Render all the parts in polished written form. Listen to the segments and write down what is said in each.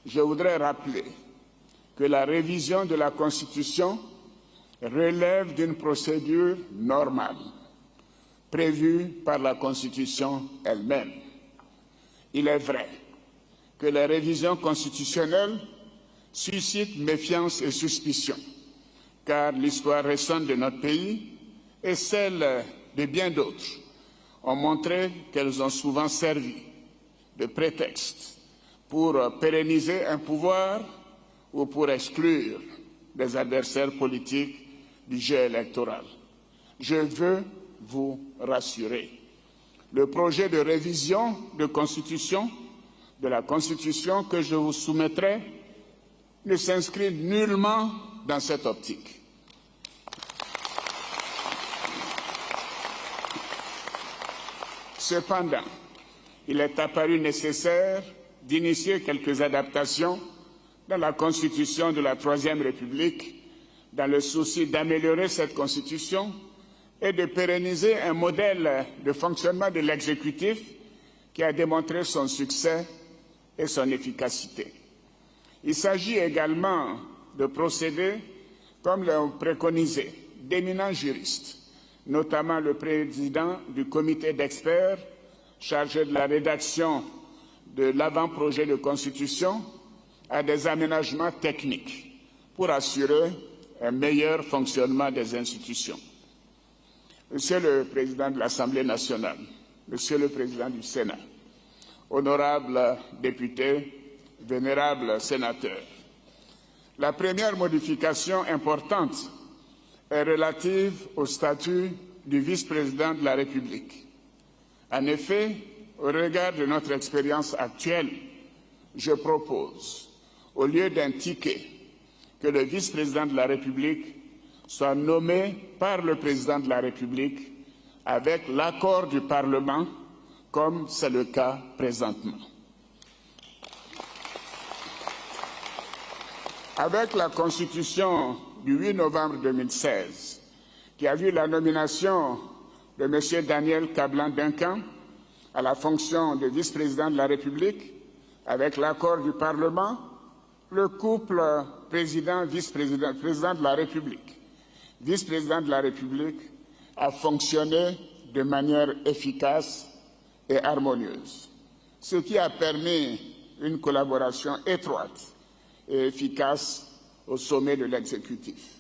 je voudrais rappeler que la révision de la Constitution relève d'une procédure normale, prévue par la Constitution elle-même. Il est vrai que les révisions constitutionnelles suscitent méfiance et suspicion, car l'histoire récente de notre pays et celle de bien d'autres ont montré qu'elles ont souvent servi de prétexte pour pérenniser un pouvoir ou pour exclure des adversaires politiques du jeu électoral. Je veux vous rassurer. Le projet de révision de la Constitution que je vous soumettrai ne s'inscrit nullement dans cette optique. Cependant, il est apparu nécessaire d'initier quelques adaptations dans la Constitution de la Troisième République dans le souci d'améliorer cette Constitution et de pérenniser un modèle de fonctionnement de l'exécutif qui a démontré son succès et son efficacité. Il s'agit également de procéder, comme l'ont préconisé d'éminents juristes, notamment le président du comité d'experts chargé de la rédaction de l'avant-projet de Constitution, à des aménagements techniques pour assurer un meilleur fonctionnement des institutions. Monsieur le Président de l'Assemblée nationale, Monsieur le Président du Sénat, honorables députés, vénérables sénateurs, la première modification importante est relative au statut du vice-président de la République. En effet, au regard de notre expérience actuelle, je propose, au lieu d'un ticket, que le vice-président de la République soit nommé par le président de la République avec l'accord du Parlement, comme c'est le cas présentement. Avec la Constitution du 8 novembre 2016, qui a vu la nomination de M. Daniel Kablan-Duncan à la fonction de vice-président de la République, avec l'accord du Parlement, le couple président-vice-président, président de la République, vice-président de la République a fonctionné de manière efficace et harmonieuse, ce qui a permis une collaboration étroite et efficace au sommet de l'exécutif.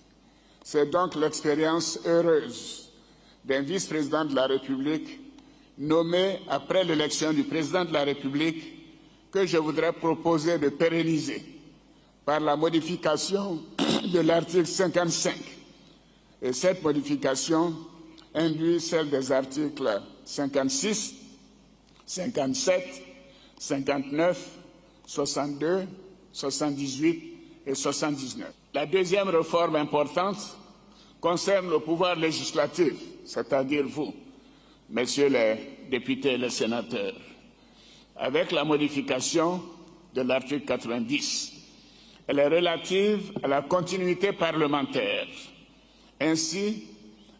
C'est donc l'expérience heureuse d'un vice-président de la République nommé après l'élection du président de la République que je voudrais proposer de pérenniser par la modification de l'article 55. Et cette modification induit celle des articles 56, 57, 59, 62, 78 et 79. La deuxième réforme importante concerne le pouvoir législatif, c'est-à-dire vous, messieurs les députés et les sénateurs, avec la modification de l'article 90. Elle est relative à la continuité parlementaire. Ainsi,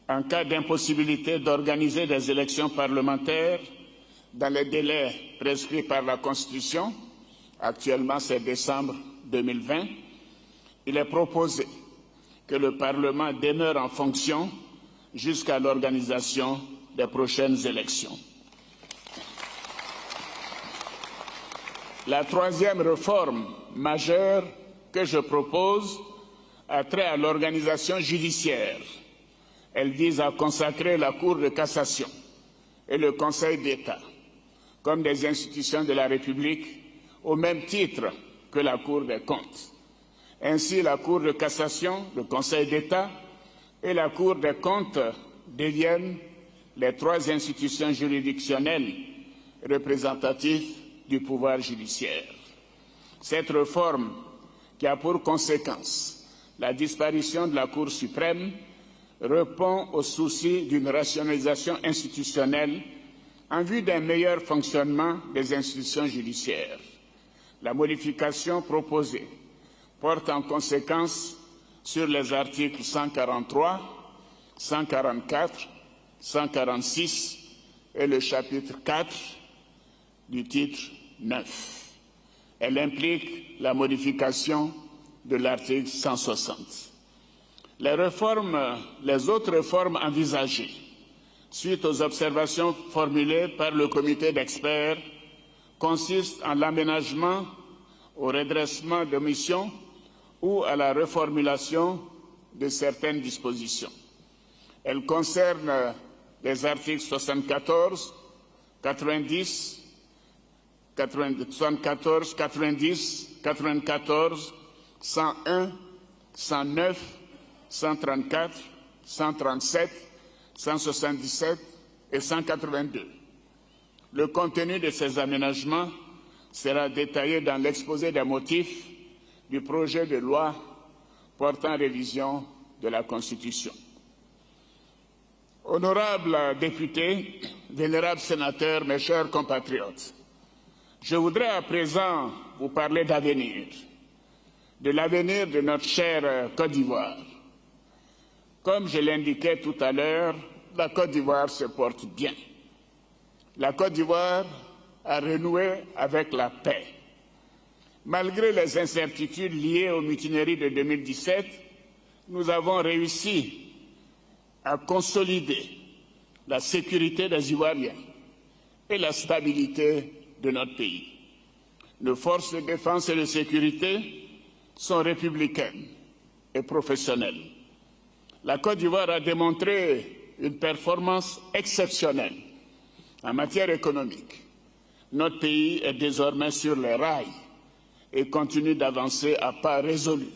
en cas d'impossibilité d'organiser des élections parlementaires dans les délais prescrits par la Constitution, actuellement c'est décembre 2020, il est proposé que le Parlement demeure en fonction jusqu'à l'organisation des prochaines élections. La troisième réforme majeure que je propose a trait à l'organisation judiciaire. Elle vise à consacrer la Cour de cassation et le Conseil d'État comme des institutions de la République au même titre que la Cour des comptes. Ainsi, la Cour de cassation, le Conseil d'État et la Cour des comptes deviennent les trois institutions juridictionnelles représentatives du pouvoir judiciaire. Cette réforme, qui a pour conséquence la disparition de la Cour suprême, répond au souci d'une rationalisation institutionnelle en vue d'un meilleur fonctionnement des institutions judiciaires. La modification proposée porte en conséquence sur les articles 143, 144, 146 et le chapitre 4 du titre 9. Elle implique la modification de l'article 160. Les autres réformes envisagées, suite aux observations formulées par le comité d'experts, consistent en l'aménagement, au redressement de missions ou à la reformulation de certaines dispositions. Elles concernent les articles 74, 90, 74, 90, 94, 101, 109, 134, 137, 177 et 182. Le contenu de ces aménagements sera détaillé dans l'exposé des motifs du projet de loi portant révision de la Constitution. Honorables députés, vénérables sénateurs, mes chers compatriotes, je voudrais à présent vous parler d'avenir, de l'avenir de notre chère Côte d'Ivoire. Comme je l'indiquais tout à l'heure, la Côte d'Ivoire se porte bien. La Côte d'Ivoire a renoué avec la paix. Malgré les incertitudes liées aux mutineries de 2017, nous avons réussi à consolider la sécurité des Ivoiriens et la stabilité de notre pays. Nos forces de défense et de sécurité sont républicaines et professionnelles. La Côte d'Ivoire a démontré une performance exceptionnelle en matière économique. Notre pays est désormais sur les rails et continue d'avancer à pas résolus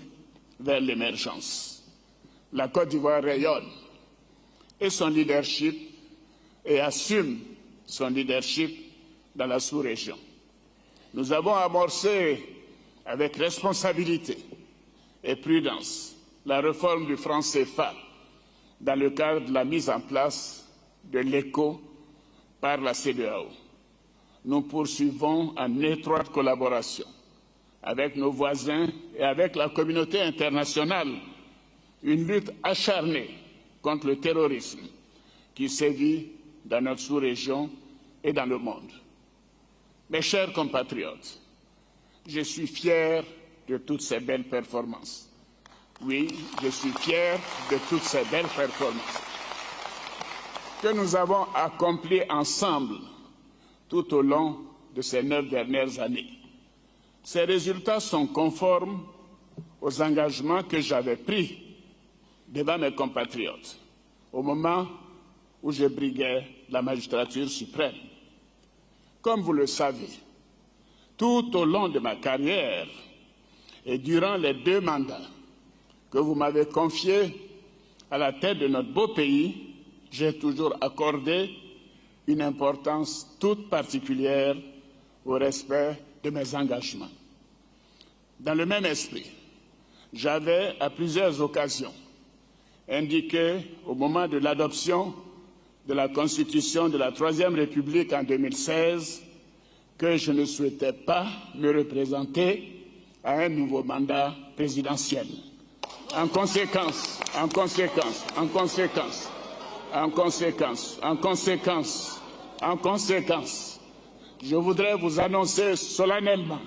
vers l'émergence. La Côte d'Ivoire rayonne et son leadership et assume son leadership dans la sous-région. Nous avons amorcé avec responsabilité et prudence la réforme du franc CFA dans le cadre de la mise en place de l'ECO par la CEDEAO. Nous poursuivons en étroite collaboration avec nos voisins et avec la communauté internationale une lutte acharnée contre le terrorisme qui sévit dans notre sous-région et dans le monde. Mes chers compatriotes, je suis fier de toutes ces belles performances. Oui, je suis fier de toutes ces belles performances que nous avons accomplies ensemble tout au long de ces 9 dernières années. Ces résultats sont conformes aux engagements que j'avais pris devant mes compatriotes au moment où je briguais la magistrature suprême. Comme vous le savez, tout au long de ma carrière et durant les 2 mandats que vous m'avez confiés à la tête de notre beau pays, j'ai toujours accordé une importance toute particulière au respect de mes engagements. Dans le même esprit, j'avais à plusieurs occasions indiqué au moment de l'adoption de la Constitution de la Troisième République en 2016 que je ne souhaitais pas me représenter à un nouveau mandat présidentiel. En conséquence, je voudrais vous annoncer solennellement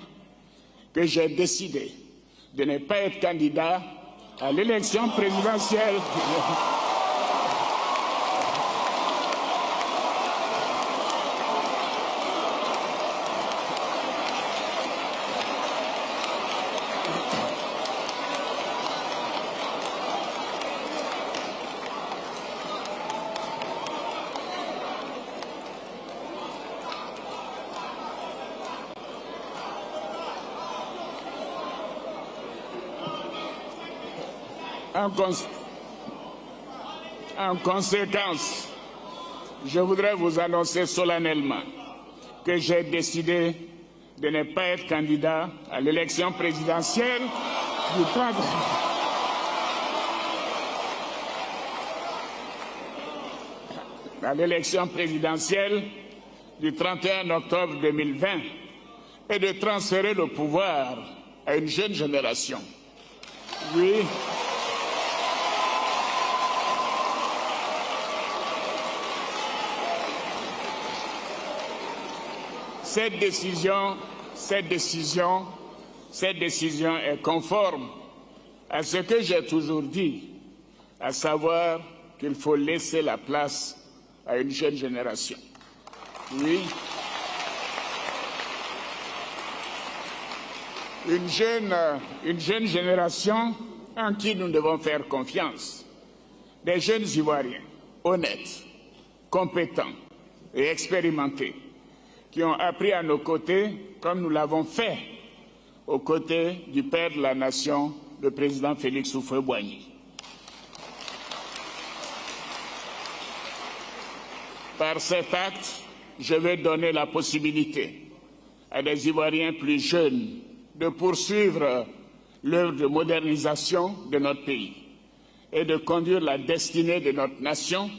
que j'ai décidé de ne pas être candidat à l'élection présidentielle. En conséquence, je voudrais vous annoncer solennellement que j'ai décidé de ne pas être candidat à l'élection présidentielle du 30 à l'élection présidentielle du 31 octobre 2020 et de transférer le pouvoir à une jeune génération. Oui. Cette cette décision est conforme à ce que j'ai toujours dit, à savoir qu'il faut laisser la place à une jeune génération. Oui, une jeune génération en qui nous devons faire confiance. Des jeunes Ivoiriens honnêtes, compétents et expérimentés qui ont appris à nos côtés comme nous l'avons fait aux côtés du père de la nation, le président Félix Houphouët-Boigny. Par cet acte, je vais donner la possibilité à des Ivoiriens plus jeunes de poursuivre l'œuvre de modernisation de notre pays et de conduire la destinée de notre nation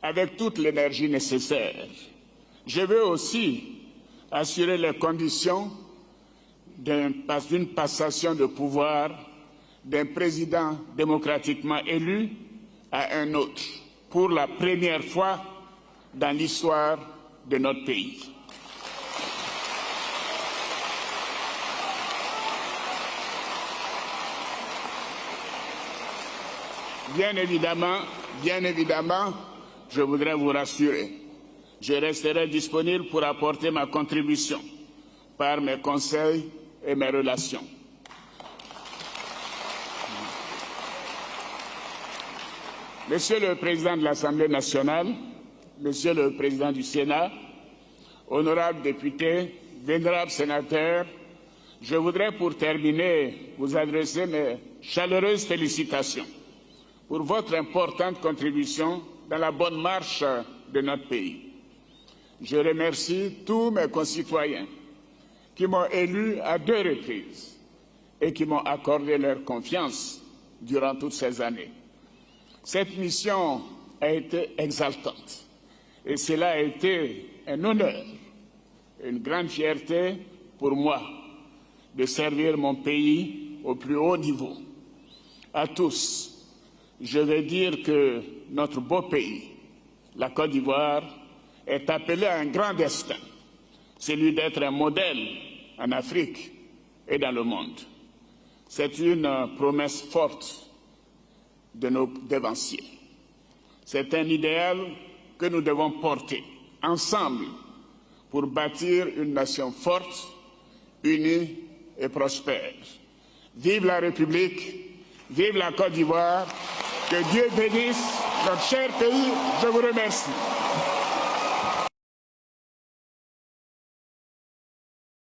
avec toute l'énergie nécessaire. Je veux aussi assurer les conditions d'une passation de pouvoir d'un président démocratiquement élu à un autre, pour la première fois dans l'histoire de notre pays. Bien évidemment, je voudrais vous rassurer. Je resterai disponible pour apporter ma contribution par mes conseils et mes relations. Monsieur le Président de l'Assemblée nationale, Monsieur le Président du Sénat, honorables députés, vénérables sénateurs, je voudrais pour terminer vous adresser mes chaleureuses félicitations pour votre importante contribution dans la bonne marche de notre pays. Je remercie tous mes concitoyens qui m'ont élu à 2 reprises et qui m'ont accordé leur confiance durant toutes ces années. Cette mission a été exaltante et cela a été un honneur, une grande fierté pour moi de servir mon pays au plus haut niveau. À tous, je veux dire que notre beau pays, la Côte d'Ivoire, est appelé à un grand destin, celui d'être un modèle en Afrique et dans le monde. C'est une promesse forte de nos devanciers. C'est un idéal que nous devons porter ensemble pour bâtir une nation forte, unie et prospère. Vive la République, vive la Côte d'Ivoire, que Dieu bénisse notre cher pays. Je vous remercie.